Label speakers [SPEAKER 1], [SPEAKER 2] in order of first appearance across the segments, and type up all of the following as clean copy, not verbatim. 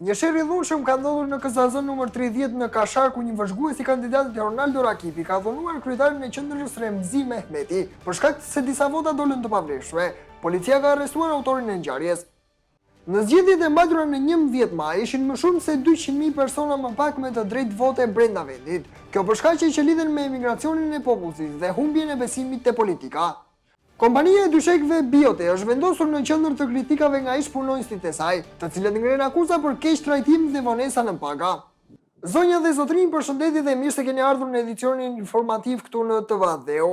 [SPEAKER 1] Një sherrë i dhunshëm ka ndodhur në KZAZ numër 30 në Kashar, ku një vëzhgues i kandidatit Ronaldo Rakipi ka dhunuar kryetarin e qendrës Remzi Mehmeti për shkak se disa vota dolën të pavlefshme. Policia ka arrestuar autorin e ngjarjes. Në zgjedhjet e mbajtura në 11 maj ishin më shumë se 200.000 persona më pak me të drejtë vote brenda vendit. Kjo për shkaqe që lidhen me emigracionin e popullsisë dhe humbjen e besimit te politika. Kompania e dyshekëve Biote është vendosur në qendër të kritikave nga ish punonjësit e saj, të cilët ngrenë akuza për keq trajtim dhe vonesa në paga. Zonja dhe zotrinj, përshëndetje dhe mirë se keni ardhur në edicionin informativ këtu në TVADheu.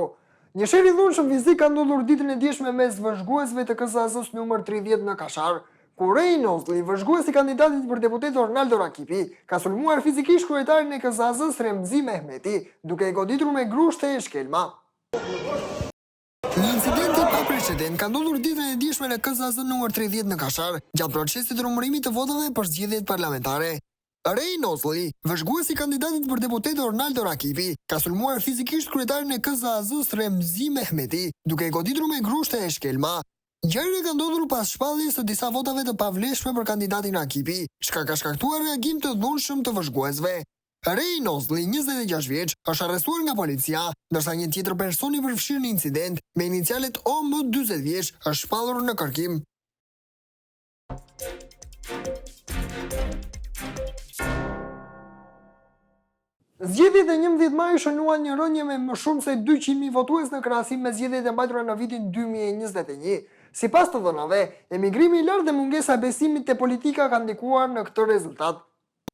[SPEAKER 1] Një sherrë i dhunshëm fizik ka ndodhur ditën e djeshme mes vëzhguesve të KZAZ-s numër 30 në Kashar, ku Reynoldli, vëzhgues i kandidatit për deputet Ronaldo Rakipi, ka sulmuar fizikisht kryetarin e KZAZ-s Remzi Mehmeti, duke e goditur me grushte e shkelma. Një incident i paprecedent ka ndodhur ditën e djeshme në KZAZ numër 30 në Kashar, gjatë procesit të numërimit të votave për zgjedhjet parlamentare. Reynoldli, vëzhgues i kandidatit për deputet Ronaldo Rakipi, ka sulmuar fizikisht kryetarin e KZAZ-s Remzi Mehmeti, duke e goditur me grushte e shkelma. Ngjarja ka ndodhur pas shpalljes së disa votave të pavlefshme për kandidatin Rakipi, çka ka shkaktuar reagim të dhunshëm të vëzhguesve. Reynoldli, 26 vjeç, është arrestuar nga policia, ndërsa një tjetër person i përfshirë në incident me inicialet OM 40 vjeç është shpallur në kërkim. Zgjedhjet e 11 maj shënuan një rënje me më shumë se 200.000 votues në krahasim me zgjedhjet e mbajtura në vitin 2021. Sipas të dhënave, emigrimi i lartë dhe mungesa e besimit te politika ka ndikuar në këtë rezultat.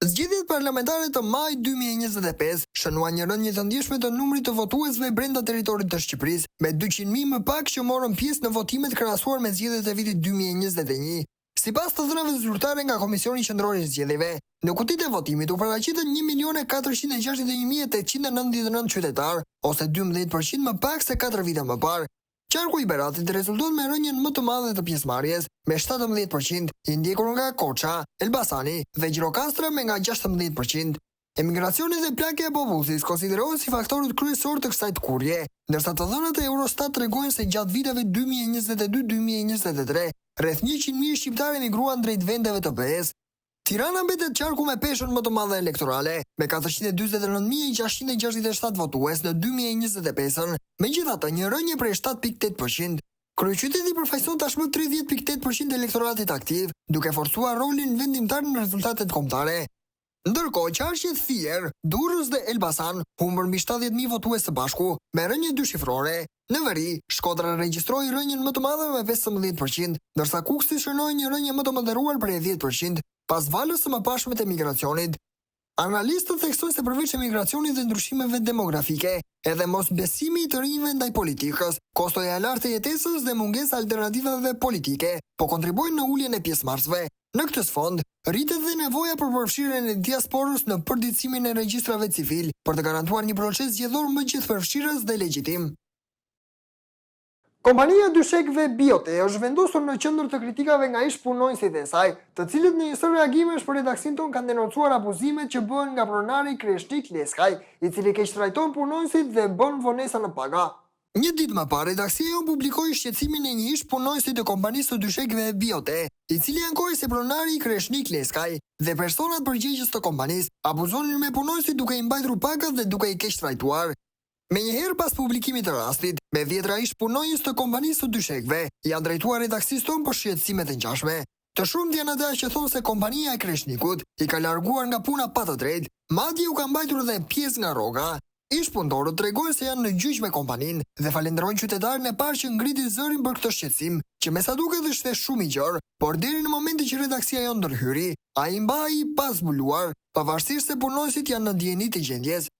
[SPEAKER 1] Zgjedhjet parlamentare të maj 2025 shënuan një rënje të ndjeshme të numrit të votuesve brenda territorit të Shqipërisë, me 200.000 më pak që morën pjesë në votimet krahasuar me zgjedhjet e vitit 2021. Sipas të dhënave zyrtare nga Komisioni Qendror i Zgjedhjeve, në kutitë e votimit u paraqitën 1.461.899 qytetar, ose 12% më pak se 4 vite më parë. Qarku i Beratit rezulton me rënjen më të madhe të pjesëmarrjes, me 17%, i ndjekur nga Koça, Elbasani dhe Gjirokastra me nga 16%. Emigracioni dhe plagja e popullsisë konsiderohen si faktorët kryesor të kësaj kurrje, ndërsa të dhënat e Eurostat tregojnë se gjatë viteve 2022-2023, rreth 100.000 shqiptarë emigruan drejt vendeve të BE-s. Tirana mbetet qarku me peshën më të madhe elektorale, me 449.667 votues në 2025-ën, megjithatë një rënje prej 7.8%. Kryeqyteti përfaqëson tashmë 30.8% elektoratit aktiv, duke forcuar rolin vendimtar në rezultatet kombëtare. Ndërkohë, qarqet Fier, Durrës dhe Elbasan humbën mbi 70.000 votues së bashku, me rënje dyshifrore. Në veri, Shkodra regjistroi rënjen më të madhe me 15%, ndërsa Kuksi shënoi një rënje më të moderuar prej 10%, pas valës së mëparshme të emigracionit. Analistët theksojnë se përveç emigracionit dhe ndryshimeve demografike, edhe mos besimi i të rinjve ndaj politikës, kostoja e lartë e jetesës dhe mungesa alternativave politike, po kontribuojnë në uljen e pjesëmarrësve. Në këtë sfond, rritet dhe nevoja për përfshirjen e diasporës në përditësimin e regjistrave civil për të garantuar një proces zgjedhor më gjithëpërfshirës dhe legjitim. Kompania e dyshekëve Biote është vendosur në qendër të kritikave nga ish punonjësit e saj, të cilët në një sër reagimesh për redaksin ton kanë denoncuar abuzimet që bëhen nga pronari Kreshnik Leskaj, i cili keq trajton punonjësit dhe bën vonesa në paga. Një ditë më parë, redaksia jonë publikoi shqetësimin e një ish punonjësi të kompanisë të dyshekëve Biote, i cili ankoi se pronari Kreshnik Leskaj dhe personat përgjegjës të kompanisë abuzonin me punonjësit duke i mbajtur pagat dhe duke i keq trajtuar. Menjëherë pas publikimit të rastit, me 10 ish punonjës të kompanisë të dyshekëve janë drejtuar redaksisë tonë për shqetësimet e ngjashme. Të shumtë janë ata që thonë se kompania e Kreshnikut i ka larguar nga puna pa të drejtë, madje u ka mbajtur edhe pjesë nga rroga. Ish punëtorët tregojnë se janë në gjyq me kompaninë dhe falenderojnë qytetarin e parë që ngriti zërin për këtë shqetësim, që me sa duket është shumë i gjerë, por deri në momentin që redaksia jonë ndërhyri, ai mbahej pa zbuluar, pavarësisht se punonjësit janë në dieni të gjendjes.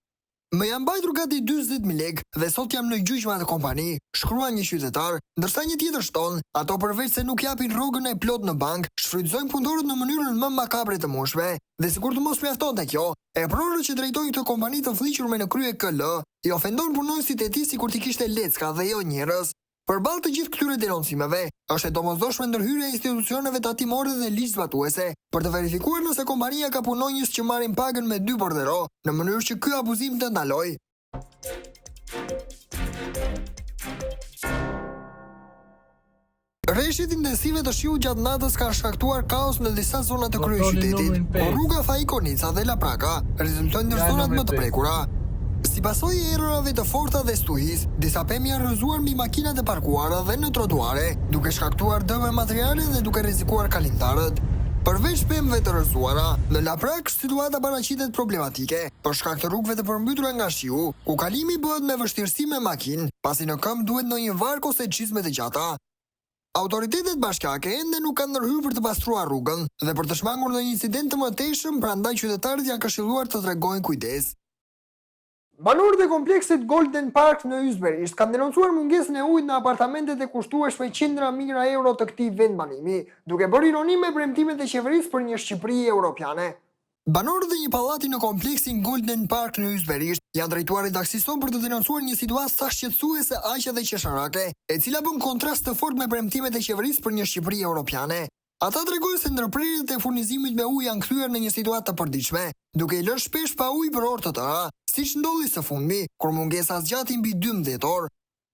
[SPEAKER 1] Më janë mbajtur gati 40.000 lekë dhe sot jam në gjyq me atë kompani, shkruan një qytetar, ndërsa një tjetër shton, ato përveç se nuk japin rrogën e plot në bank, shfrytëzojnë punëtorët në mënyrën më makabre të mundshme. Dhe sikur të mos mjaftonte kjo, e prorët që drejtojnë këtë kompani të fliqur me në krye KL, i ofendon punonjësit e tij sikur t'i kishte lecka dhe jo njerëz. Përballë të gjithë këtyre denoncimeve, është e domosdoshme ndërhyrja e institucioneve tatimore dhe ligjzbatuese për të verifikuar nëse kompania ka punonjës që marrin pagën me 2 bordero, në mënyrë që ky abuzim të ndalojë. Rreshtit intensive të shiut gjatë natës kanë shkaktuar kaos në disa zona të kryeqytetit, por rruga Thaikonica dhe La Praka rezultojnë ndër zonat më të prekura. Si pasojë e errorave të forta dhe stuhis, disa pemë janë rrëzuar mbi makinat e parkuara dhe në trotuare, duke shkaktuar dëme materiale dhe duke rrezikuar kalimtarët. Përveç pemëve të rrëzuara, në La Prak situata paraqitet problematike për shkak të rrugëve të përmbytura nga shiu, ku kalimi bëhet me vështirësi me makinë, pasi në këmbë duhet ndonjë vark ose çizme të gjata. Autoritetet bashkiake ende nuk kanë ndërhyrë për të pastruar rrugën dhe për të shmangur ndonjë incident të mëtejshëm, prandaj qytetarët janë këshilluar të tregojnë kujdes. Banorët e kompleksit Golden Park në Ysberisht kanë denoncuar mungesën e ujit në apartamentet e kushtueshme qindra mijëra euro të këtij vendbanimi, duke bërë ironi me premtimet e qeverisë për një Shqipëri europiane. Banorët e një pallati në kompleksin Golden Park në Ysberisht janë drejtuar redaksis tonë për të denoncuar një situatë sa shqetësuese, aqe dhe qesharake, e cila bën kontrast të fortë me premtimet e qeverisë për një Shqipëri europiane. Ata tregojnë se ndërprerjet e furnizimit me ujë janë kthyer në një situatë të përditshme, duke i lënë shpesh pa ujë për orë të tëra, siç ndodhi së fundmi, kur mungesa zgjati mbi 12 orë.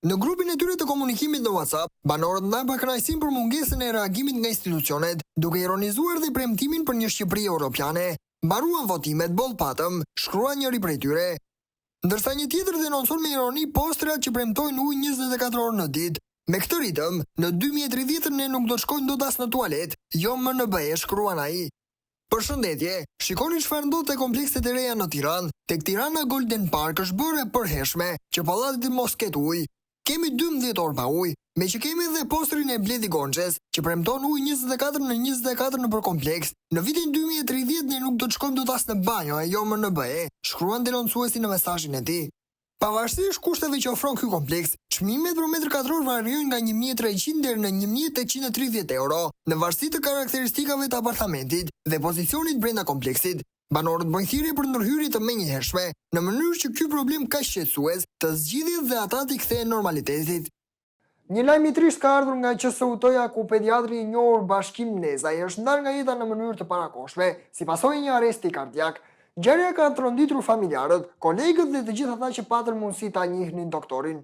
[SPEAKER 1] Në grupin e tyre të komunikimit në WhatsApp, banorët ndanë pa kënaqësinë për mungesën e reagimit nga institucionet, duke ironizuar dhe premtimin për një Shqipëri europiane. Mbaruan votimet, boll patëm, shkrua njëri prej tyre. Ndërsa një tjetër denoncon me ironi postrat që premtojnë ujë 24 orë në ditë. Me këtë ritëm, në 2030 ne nuk do të shkojnë dot as në tualet, jo më në BE, shkruan ai. Përshëndetje, shikoni çfarë ndodh te komplekset e reja në Tiranë. Tek Tirana Golden Park është bërë e përhershme që pallati mos ketë ujë. Kemi 12 orë pa ujë, me që kemi edhe postrin e Bledi Gonçes, që premton ujë 24 në 24 nëpër kompleks. Në vitin 2030 ne nuk do të shkojmë dot as në banjo, e jo më në BE, shkruan denoncuesi në mesazhin e tij. Pavarësisht kushteve që ofron ky kompleks, çmimet për metër katror variojnë nga 1300 deri në 1830 euro, në varësi të karakteristikave të apartamentit dhe pozicionit brenda kompleksit. Banorët bëjnë thirrje për ndërhyrje të menjëhershme, në mënyrë që ky problem kaq shqetësues të zgjidhet dhe ata t'i kthehen normalitetit. Një lajm i trisht ka ardhur nga QSU-toja, ku pediatri i njohur Bashkim Nezaj është ndarë nga jeta në mënyrë të parakoshme, si pasojë një arresti kardiak. Ngjarja ka tronditur familjarët, kolegët dhe të gjithë ata që patën mundësi ta njihnin doktorin.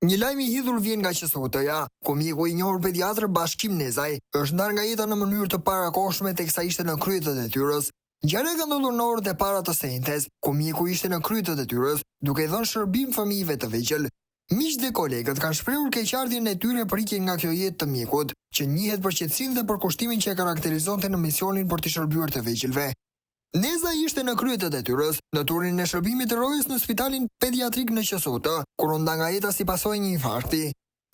[SPEAKER 1] Një lajm i hidhur vjen nga QSU-toja, ku mjeku i njohur pediatër Bashkim Nezaj është ndarë nga jeta në mënyrë të parakoshme teksa ishte në krye të detyrës. Ngjarja ka ndodhur në orët e para të sentës, ku mjeku ishte në krye të detyrës, duke dhënë shërbim fëmijëve të vegjël. Miq dhe kolegët kanë shprehur keqardhjen e tyre për ikjen nga kjo jetë të mjekut, që njihet për qetësinë dhe për kushtimin që e karakterizonte në misionin për të shërbyer të vegjëlve. Neza ishte në krye të detyrës, në turin e shërbimit të rojës në spitalin pediatrik në QSU-të, kur u nda nga jeta si pasojë një infarkti.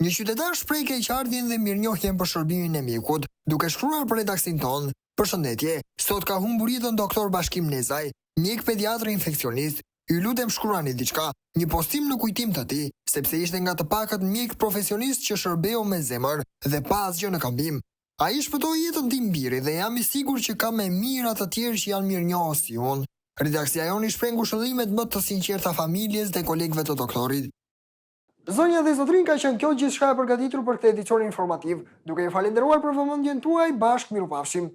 [SPEAKER 1] Një qytetar shpreh keqardhjen dhe mirënjohjen për shërbimin e mjekut, duke shkruar për redaksin ton: Përshëndetje, sot ka humbur jetën doktor Bashkim Nezaj, mjek pediatër infeksionist. Ju lutem shkruani diçka, një postim në kujtim të tij, sepse ishte nga të pakët mjek profesionist që shërbeu me zemër dhe pa asgjë në këmbim. Ai shpëtoi jetën tim biri dhe jam i sigurt që ka më mirë të tjerë që janë mirënjohës si unë. Redaksia jonë i shpreh ngushëllimet më të sinqerta familjes dhe kolegëve të doktorit. Zonja dhe zotrin, ka qenë kjo gjithçka e përgatitur për këtë edicion informativ. Duke ju falendëruar për vëmendjen tuaj, bashkë mirupafshim.